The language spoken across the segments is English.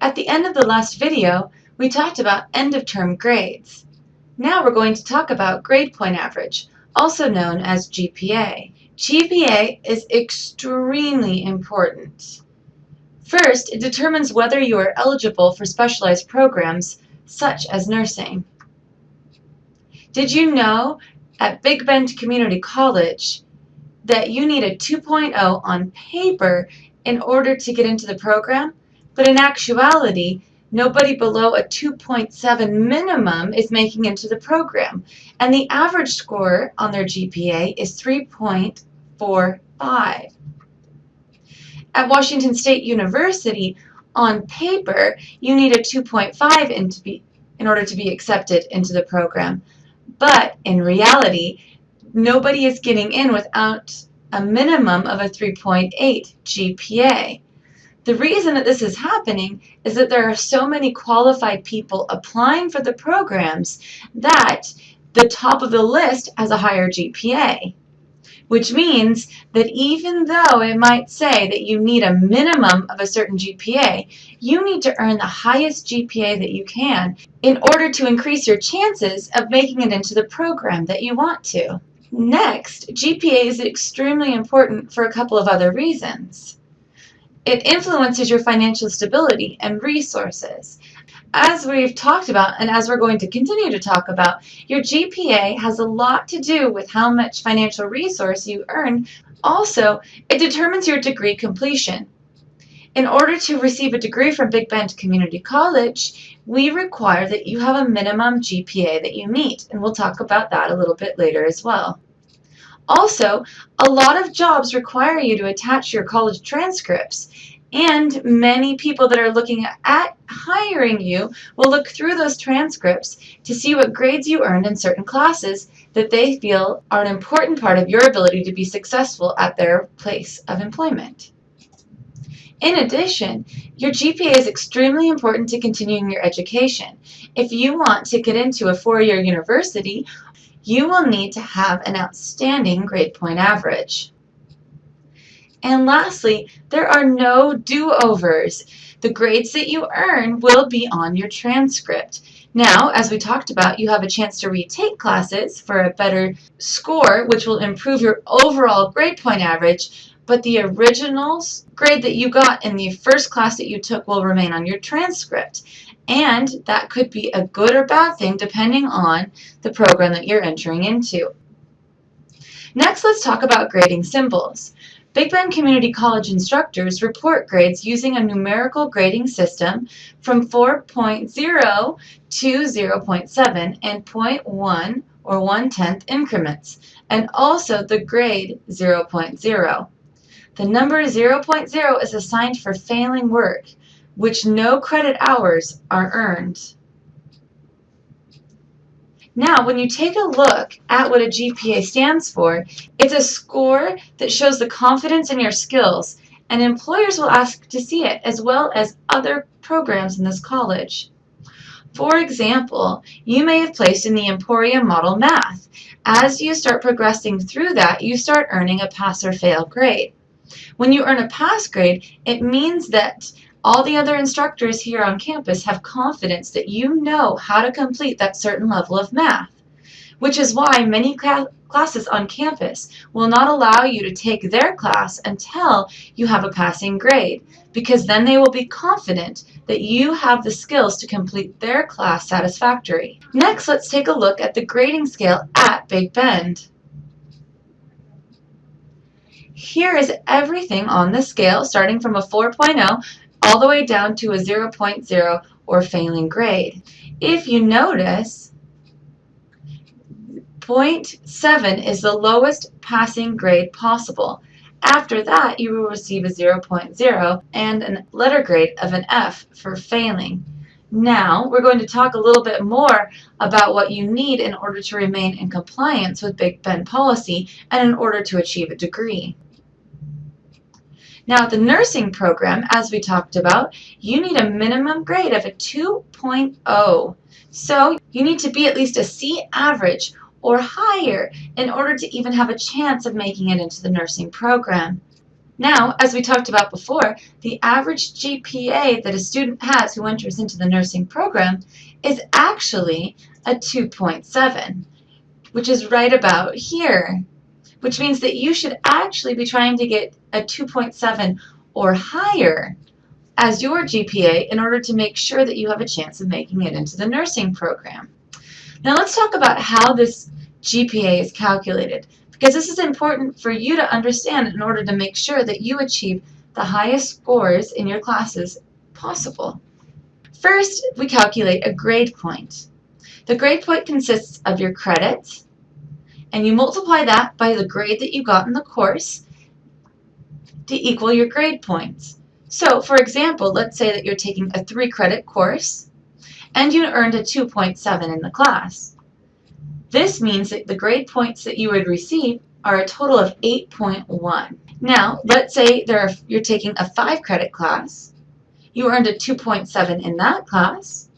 At the end of the last video, we talked about end-of-term grades. Now we're going to talk about grade point average, also known as GPA. GPA is extremely important. First, it determines whether you are eligible for specialized programs such as nursing. Did you know at Big Bend Community College that you need a 2.0 on paper in order to get into the program? But in actuality, nobody below a 2.7 minimum is making into the program, and the average score on their GPA is 3.45. At Washington State University, on paper, you need a 2.5 in order to be accepted into the program. But in reality, nobody is getting in without a minimum of a 3.8 GPA. The reason that this is happening is that there are so many qualified people applying for the programs that the top of the list has a higher GPA, which means that even though it might say that you need a minimum of a certain GPA, you need to earn the highest GPA that you can in order to increase your chances of making it into the program that you want to. Next, GPA is extremely important for a couple of other reasons. It influences your financial stability and resources. As we've talked about, and as we're going to continue to talk about, your GPA has a lot to do with how much financial resource you earn. Also, it determines your degree completion. In order to receive a degree from Big Bend Community College, we require that you have a minimum GPA that you meet, and we'll talk about that a little bit later as well. Also, a lot of jobs require you to attach your college transcripts, and many people that are looking at hiring you will look through those transcripts to see what grades you earned in certain classes that they feel are an important part of your ability to be successful at their place of employment. In addition, your GPA is extremely important to continuing your education. If you want to get into a four-year university, you will need to have an outstanding grade point average. And lastly, there are no do-overs. The grades that you earn will be on your transcript. Now, as we talked about, you have a chance to retake classes for a better score, which will improve your overall grade point average, but the original grade that you got in the first class that you took will remain on your transcript. And that could be a good or bad thing depending on the program that you're entering into. Next, let's talk about grading symbols. Big Bend Community College instructors report grades using a numerical grading system from 4.0 to 0.7 and 0.1 or 1/10 increments, and also the grade 0.0. The number 0.0 is assigned for failing work, which no credit hours are earned. Now, when you take a look at what a GPA stands for, it's a score that shows the confidence in your skills, and employers will ask to see it, as well as other programs in this college. For example, you may have placed in the Emporium Model Math. As you start progressing through that, you start earning a pass or fail grade. When you earn a pass grade, it means that all the other instructors here on campus have confidence that you know how to complete that certain level of math, which is why many classes on campus will not allow you to take their class until you have a passing grade, because then they will be confident that you have the skills to complete their class satisfactorily. Next, let's take a look at the grading scale at Big Bend. Here is everything on the scale, starting from a 4.0 all the way down to a 0.0 or failing grade. If you notice, 0.7 is the lowest passing grade possible. After that, you will receive a 0.0 and a letter grade of an F for failing. Now, we're going to talk a little bit more about what you need in order to remain in compliance with Big Bend policy and in order to achieve a degree. Now, the nursing program, as we talked about, you need a minimum grade of a 2.0. So you need to be at least a C average or higher in order to even have a chance of making it into the nursing program. Now, as we talked about before, the average GPA that a student has who enters into the nursing program is actually a 2.7, which is right about here, which means that you should actually be trying to get a 2.7 or higher as your GPA in order to make sure that you have a chance of making it into the nursing program. Now let's talk about how this GPA is calculated, because this is important for you to understand in order to make sure that you achieve the highest scores in your classes possible. First, we calculate a grade point. The grade point consists of your credits, and you multiply that by the grade that you got in the course to equal your grade points. So, for example, let's say that you're taking a 3-credit course, and you earned a 2.7 in the class. This means that the grade points that you would receive are a total of 8.1. Now, let's say you're taking a 5-credit class. You earned a 2.7 in that class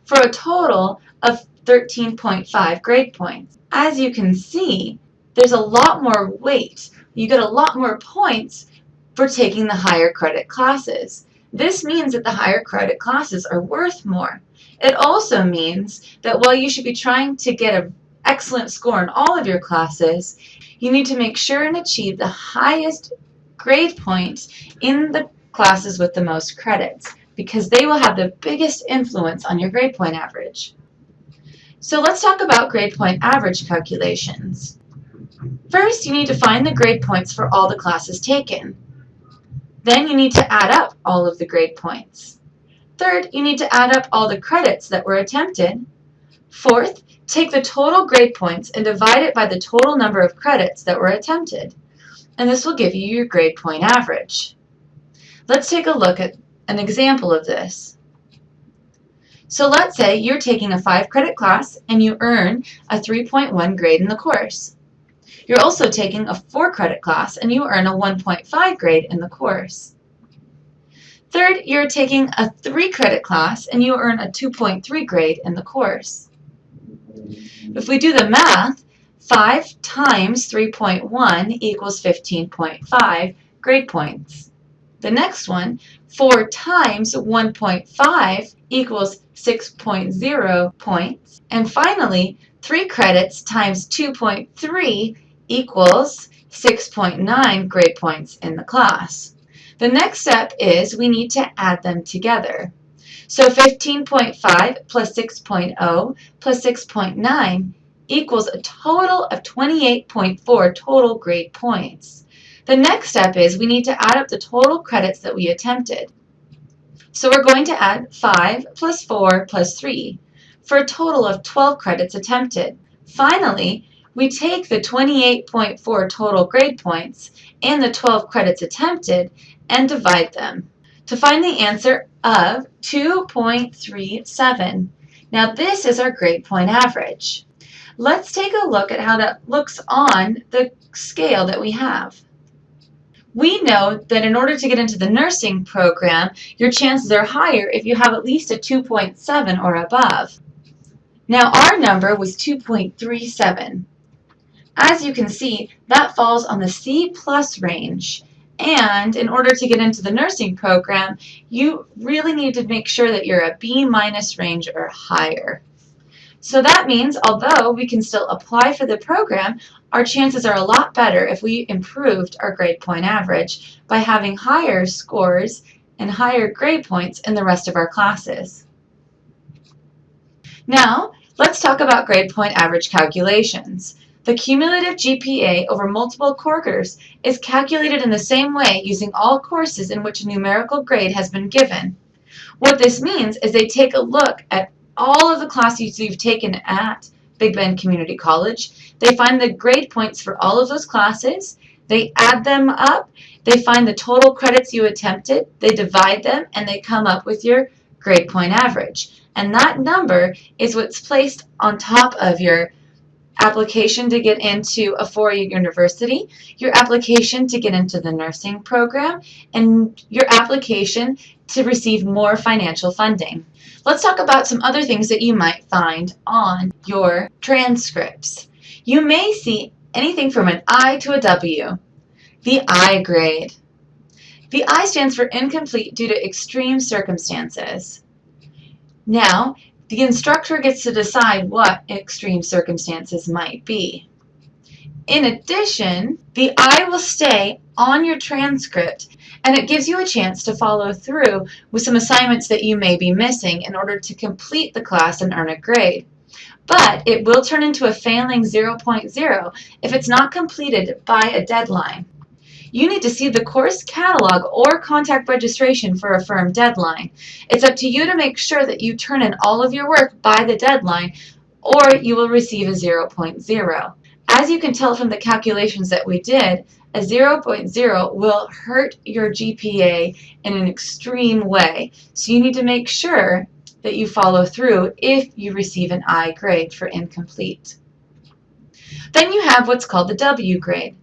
for a total of 13.5 grade points. As you can see, there's a lot more weight. You get a lot more points for taking the higher credit classes. This means that the higher credit classes are worth more. It also means that while you should be trying to get an excellent score in all of your classes, you need to make sure and achieve the highest grade point in the classes with the most credits, because they will have the biggest influence on your grade point average. So let's talk about grade point average calculations. First, you need to find the grade points for all the classes taken. Then you need to add up all of the grade points. Third, you need to add up all the credits that were attempted. Fourth, take the total grade points and divide it by the total number of credits that were attempted. And this will give you your grade point average. Let's take a look at an example of this. So let's say you're taking a 5-credit class and you earn a 3.1 grade in the course. You're also taking a 4-credit class and you earn a 1.5 grade in the course. Third, you're taking a 3-credit class and you earn a 2.3 grade in the course. If we do the math, 5 times 3.1 equals 15.5 grade points. The next one, 4 times 1.5 equals 6.0 points. And finally, 3 credits times 2.3 equals 6.9 grade points in the class. The next step is we need to add them together. So 15.5 plus 6.0 plus 6.9 equals a total of 28.4 total grade points. The next step is we need to add up the total credits that we attempted. So we're going to add 5 plus 4 plus 3 for a total of 12 credits attempted. Finally, we take the 28.4 total grade points and the 12 credits attempted and divide them to find the answer of 2.37. Now this is our grade point average. Let's take a look at how that looks on the scale that we have. We know that in order to get into the nursing program, your chances are higher if you have at least a 2.7 or above. Now our number was 2.37. As you can see, that falls on the C+ range. And in order to get into the nursing program, you really need to make sure that you're a B- range or higher. So that means although we can still apply for the program, our chances are a lot better if we improved our grade point average by having higher scores and higher grade points in the rest of our classes. Now, let's talk about grade point average calculations. The cumulative GPA over multiple quarters is calculated in the same way using all courses in which a numerical grade has been given. What this means is they take a look at all of the classes you've taken at Big Bend Community College. They find the grade points for all of those classes. They add them up. They find the total credits you attempted. They divide them, and they come up with your grade point average. And that number is what's placed on top of your application to get into a 4-year university, your application to get into the nursing program, and your application to receive more financial funding. Let's talk about some other things that you might find on your transcripts. You may see anything from an I to a W. The I grade. The I stands for incomplete due to extreme circumstances. Now, the instructor gets to decide what extreme circumstances might be. In addition, the I will stay on your transcript, and it gives you a chance to follow through with some assignments that you may be missing in order to complete the class and earn a grade. But it will turn into a failing 0.0 if it's not completed by a deadline. You need to see the course catalog or contact registration for a firm deadline. It's up to you to make sure that you turn in all of your work by the deadline, or you will receive a 0.0. As you can tell from the calculations that we did, a 0.0 will hurt your GPA in an extreme way. So you need to make sure that you follow through if you receive an I grade for incomplete. Then you have what's called the W grade.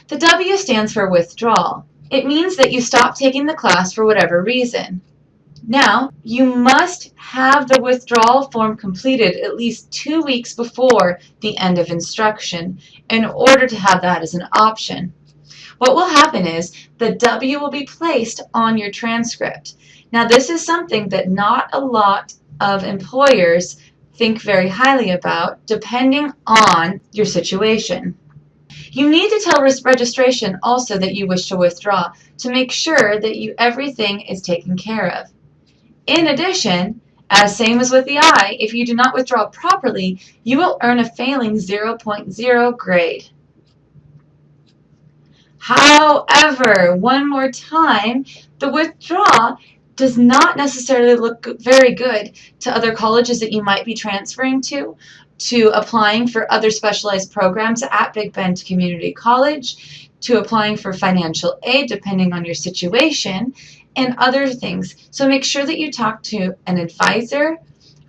The W stands for withdrawal. It means that you stop taking the class for whatever reason. Now, you must have the withdrawal form completed at least 2 weeks before the end of instruction in order to have that as an option. What will happen is the W will be placed on your transcript. Now, this is something that not a lot of employers think very highly about, depending on your situation. You need to tell registration also that you wish to withdraw to make sure that everything is taken care of. In addition, as same as with the I, if you do not withdraw properly, you will earn a failing 0.0 grade. However, one more time, the withdrawal does not necessarily look very good to other colleges that you might be transferring to applying for other specialized programs at Big Bend Community College, to applying for financial aid depending on your situation, and other things. So make sure that you talk to an advisor,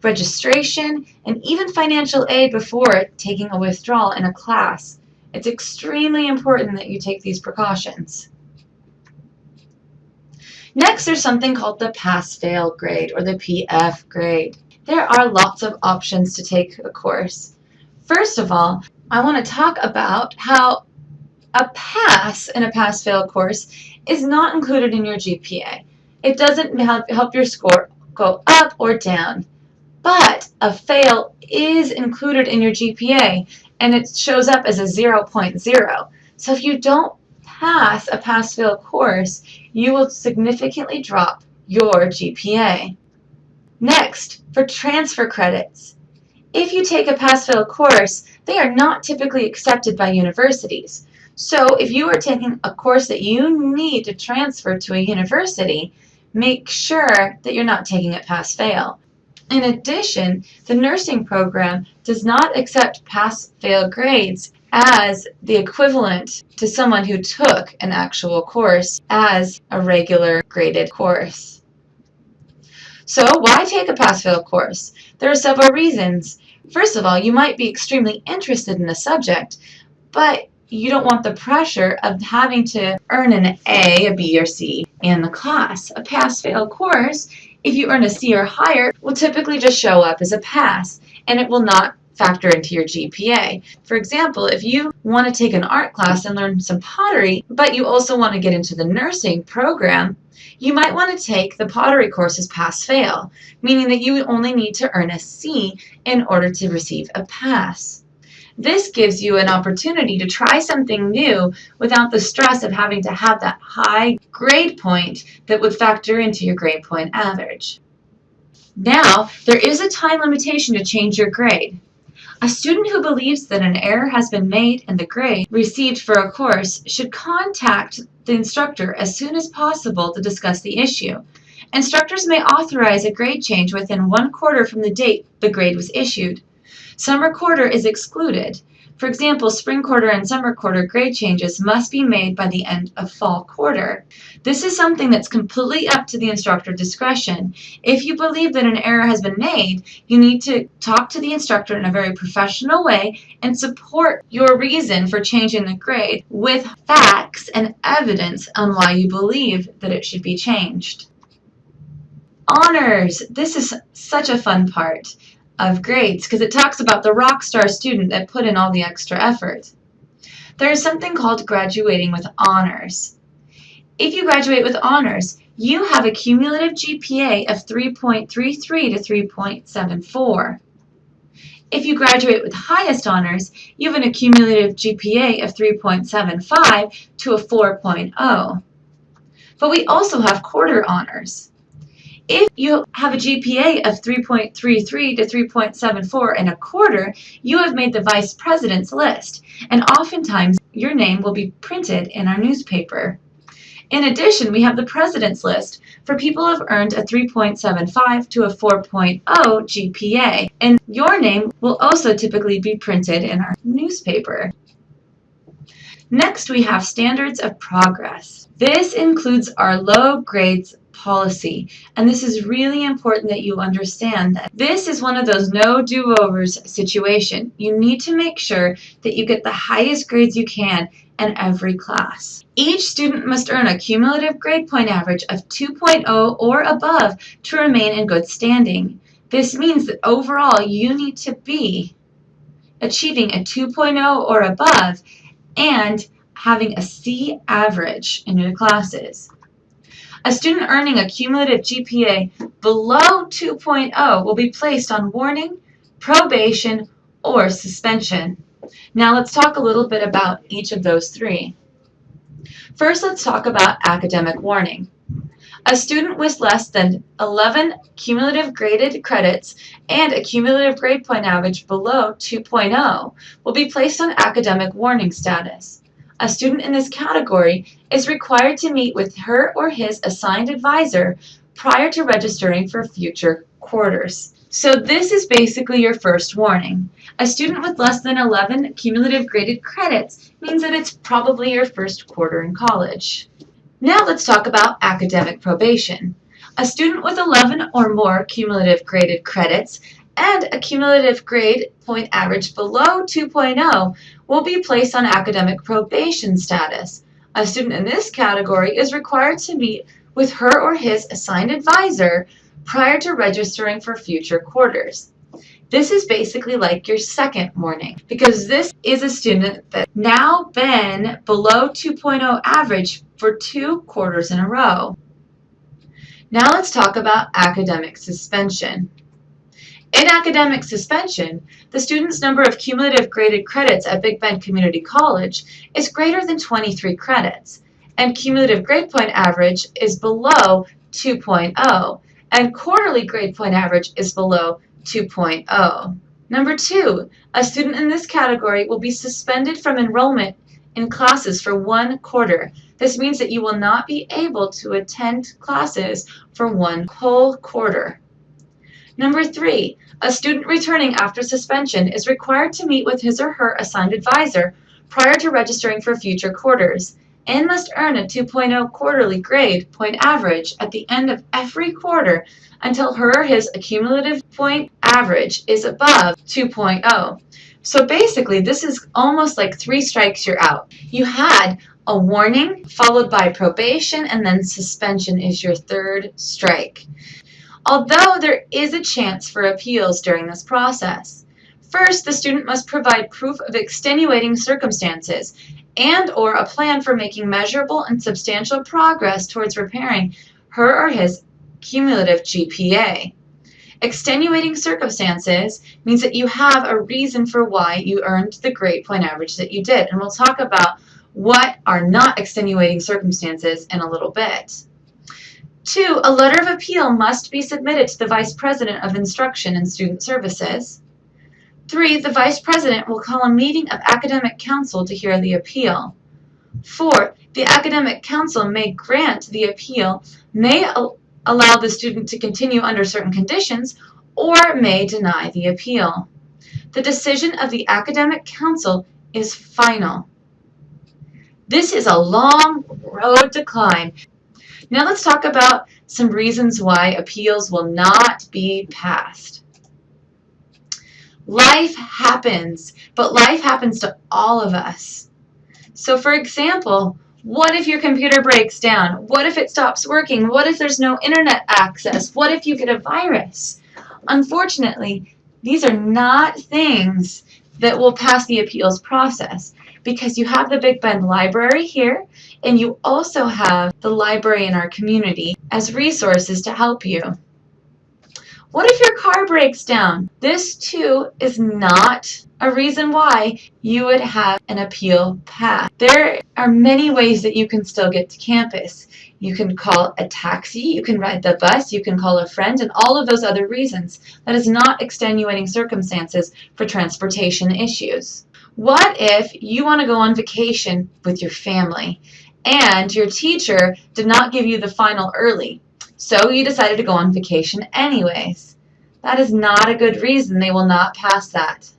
registration, and even financial aid before taking a withdrawal in a class. It's extremely important that you take these precautions. Next, there's something called the pass-fail grade, or the PF grade. There are lots of options to take a course. First of all, I want to talk about how a pass in a pass-fail course is not included in your GPA. It doesn't help your score go up or down, but a fail is included in your GPA, and it shows up as a 0.0. So if you don't pass a pass-fail course, you will significantly drop your GPA. Next, for transfer credits. If you take a pass-fail course, they are not typically accepted by universities. So if you are taking a course that you need to transfer to a university, make sure that you're not taking it pass-fail. In addition, the nursing program does not accept pass-fail grades as the equivalent to someone who took an actual course as a regular graded course. So why take a pass-fail course? There are several reasons. First of all, you might be extremely interested in a subject, but you don't want the pressure of having to earn an A, a B, or C in the class. A pass-fail course, if you earn a C or higher, will typically just show up as a pass, and it will not factor into your GPA. For example, if you want to take an art class and learn some pottery, but you also want to get into the nursing program, you might want to take the pottery courses pass-fail, meaning that you only need to earn a C in order to receive a pass. This gives you an opportunity to try something new without the stress of having to have that high grade point that would factor into your grade point average. Now, there is a time limitation to change your grade. A student who believes that an error has been made in the grade received for a course should contact the instructor as soon as possible to discuss the issue. Instructors may authorize a grade change within 1 quarter from the date the grade was issued. Summer quarter is excluded. For example, spring quarter and summer quarter grade changes must be made by the end of fall quarter. This is something that's completely up to the instructor discretion. If you believe that an error has been made, you need to talk to the instructor in a very professional way and support your reason for changing the grade with facts and evidence on why you believe that it should be changed. Honors. This is such a fun part of grades because it talks about the rock star student that put in all the extra effort. There is something called graduating with honors. If you graduate with honors, you have a cumulative GPA of 3.33 to 3.74. If you graduate with highest honors, you have an accumulative GPA of 3.75 to a 4.0. But we also have quarter honors. If you have a GPA of 3.33 to 3.74 and a quarter, you have made the vice president's list, and oftentimes your name will be printed in our newspaper. In addition, we have the president's list for people who have earned a 3.75 to a 4.0 GPA, and your name will also typically be printed in our newspaper. Next, we have standards of progress. This includes our low grades policy, and this is really important that you understand that this is one of those no do-overs situation. You need to make sure that you get the highest grades you can in every class. Each student must earn a cumulative grade point average of 2.0 or above to remain in good standing. This means that overall you need to be achieving a 2.0 or above and having a C average in your classes. A student earning a cumulative GPA below 2.0 will be placed on warning, probation, or suspension. Now let's talk a little bit about each of those three. First, let's talk about academic warning. A student with less than 11 cumulative graded credits and a cumulative grade point average below 2.0 will be placed on academic warning status. A student in this category is required to meet with her or his assigned advisor prior to registering for future quarters. So this is basically your first warning. A student with less than 11 cumulative graded credits means that it's probably your first quarter in college. Now let's talk about academic probation. A student with 11 or more cumulative graded credits and a cumulative grade point average below 2.0 will be placed on academic probation status. A student in this category is required to meet with her or his assigned advisor prior to registering for future quarters. This is basically like your second warning because this is a student that's now been below 2.0 average for 2 quarters in a row. Now let's talk about academic suspension. In academic suspension, the student's number of cumulative graded credits at Big Bend Community College is greater than 23 credits, and cumulative grade point average is below 2.0, and quarterly grade point average is below 2.0. Number 2, a student in this category will be suspended from enrollment in classes for 1 quarter. This means that you will not be able to attend classes for 1 whole quarter. Number 3, a student returning after suspension is required to meet with his or her assigned advisor prior to registering for future quarters and must earn a 2.0 quarterly grade point average at the end of every quarter until her or his cumulative point average is above 2.0. So basically, this is almost like 3 strikes, you're out. You had a warning followed by probation, and then suspension is your 3rd strike. Although there is a chance for appeals during this process. First, the student must provide proof of extenuating circumstances and/or a plan for making measurable and substantial progress towards repairing her or his cumulative GPA. Extenuating circumstances means that you have a reason for why you earned the grade point average that you did, and we'll talk about what are not extenuating circumstances in a little bit. 2, a letter of appeal must be submitted to the Vice President of Instruction and Student Services. 3, the Vice President will call a meeting of Academic Council to hear the appeal. 4, the Academic Council may grant the appeal, may allow the student to continue under certain conditions, or may deny the appeal. The decision of the Academic Council is final. This is a long road to climb. Now let's talk about some reasons why appeals will not be passed. Life happens, but life happens to all of us. So for example, what if your computer breaks down? What if it stops working? What if there's no internet access? What if you get a virus? Unfortunately, these are not things that will pass the appeals process. because you have the Big Bend Library here, and you also have the library in our community as resources to help you. What if your car breaks down? This too is not a reason why you would have an appeal path. There are many ways that you can still get to campus. You can call a taxi, you can ride the bus, you can call a friend, and all of those other reasons. That is not extenuating circumstances for transportation issues. What if you want to go on vacation with your family and your teacher did not give you the final early? So you decided to go on vacation anyways. That is not a good reason. They will not pass that.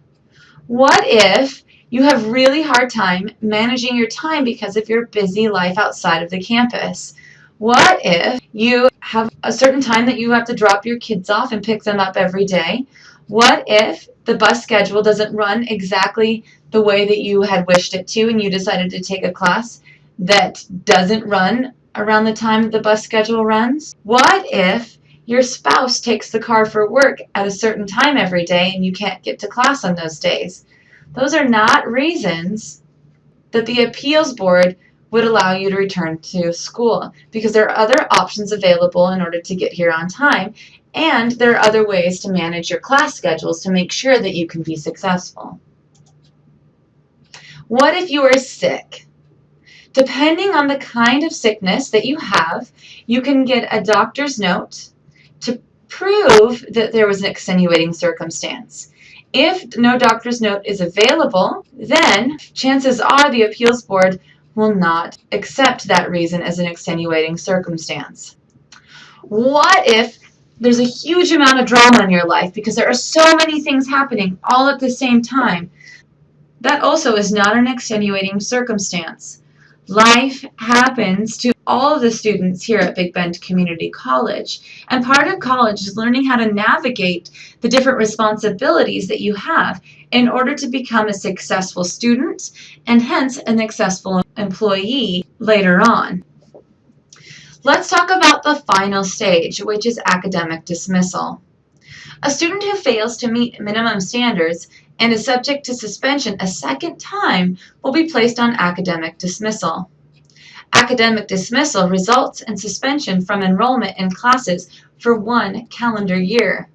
What if you have really hard time managing your time because of your busy life outside of the campus? What if you have a certain time that you have to drop your kids off and pick them up every day? What if the bus schedule doesn't run exactly the way that you had wished it to and you decided to take a class that doesn't run around the time that the bus schedule runs? What if your spouse takes the car for work at a certain time every day and you can't get to class on those days? Those are not reasons that the appeals board would allow you to return to school, because there are other options available in order to get here on time, and there are other ways to manage your class schedules to make sure that you can be successful. What if you are sick? Depending on the kind of sickness that you have, you can get a doctor's note to prove that there was an extenuating circumstance. If no doctor's note is available, then chances are the appeals board will not accept that reason as an extenuating circumstance. What if there's a huge amount of drama in your life because there are so many things happening all at the same time? That also is not an extenuating circumstance. Life happens to all of the students here at Big Bend Community College, and part of college is learning how to navigate the different responsibilities that you have in order to become a successful student and hence a successful employee later on. Let's talk about the final stage, which is academic dismissal. A student who fails to meet minimum standards and is subject to suspension a second time will be placed on academic dismissal. Academic dismissal results in suspension from enrollment in classes for 1 calendar year.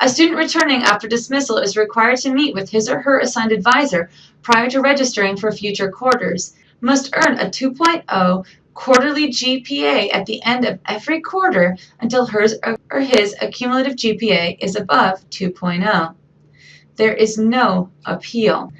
A student returning after dismissal is required to meet with his or her assigned advisor prior to registering for future quarters, must earn a 2.0 quarterly GPA at the end of every quarter until hers or his accumulative GPA is above 2.0. There is no appeal.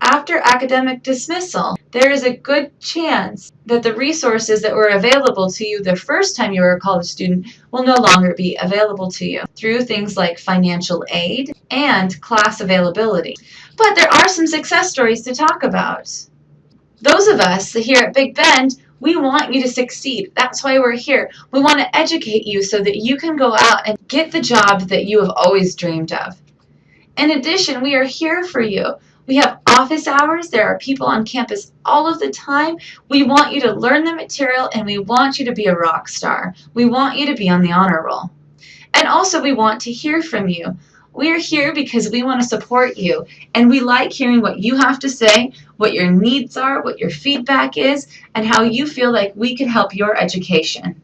After academic dismissal, there is a good chance that the resources that were available to you the first time you were a college student will no longer be available to you through things like financial aid and class availability. But there are some success stories to talk about. Those of us here at Big Bend, we want you to succeed. That's why we're here. We want to educate you so that you can go out and get the job that you have always dreamed of. In addition, we are here for you. We have office hours. There are people on campus all of the time. We want you to learn the material, and we want you to be a rock star. We want you to be on the honor roll. And also, we want to hear from you. We are here because we want to support you, and we like hearing what you have to say, what your needs are, what your feedback is, and how you feel like we can help your education.